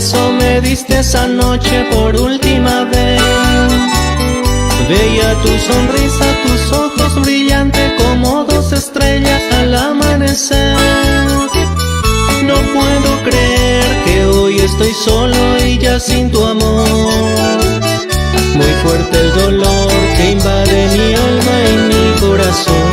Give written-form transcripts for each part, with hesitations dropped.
beso me diste esa noche por última vez. Veía tu sonrisa, tus ojos brillantes como dos estrellas al amanecer. No puedo creer que hoy estoy solo y ya sin tu amor. Muy fuerte el dolor que invade mi alma y mi corazón.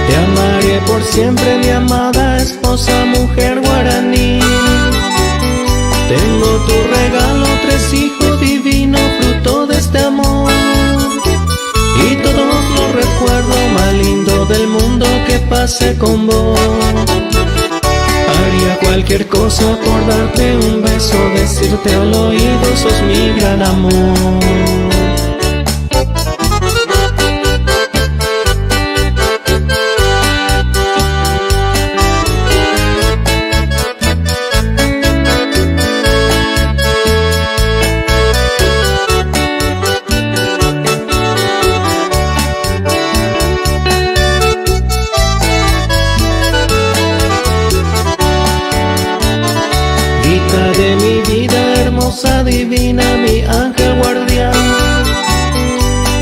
Te amaré por siempre, mi amada esposa, mujer guaraní. Tengo tu regalo, 3 hijos divinos, fruto de este amor. Y todos los recuerdos más lindos del mundo que pasé con vos. Haría cualquier cosa por darte un beso, decirte al oído, sos mi gran amor. De mi vida hermosa, divina, mi ángel guardián.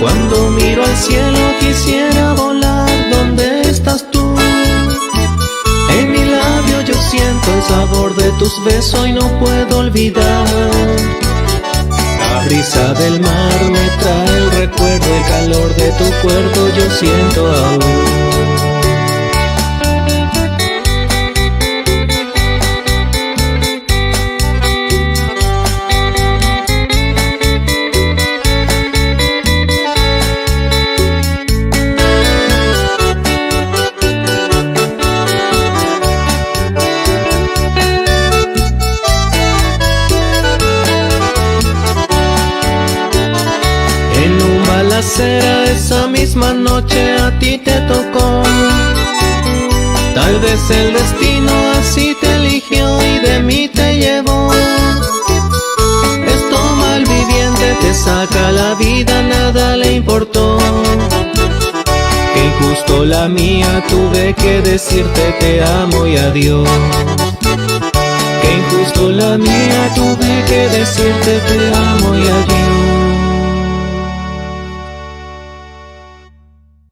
Cuando miro al cielo quisiera volar, ¿dónde estás tú? En mi labio yo siento el sabor de tus besos y no puedo olvidar. La brisa del mar me trae el recuerdo, el calor de tu cuerpo yo siento aún. Esa misma noche a ti te tocó. Tal vez el destino así te eligió y de mí te llevó. Esto malviviente te saca la vida, nada le importó. Qué injusto la mía, tuve que decirte te amo y adiós. Qué injusto la mía, tuve que decirte te amo y adiós.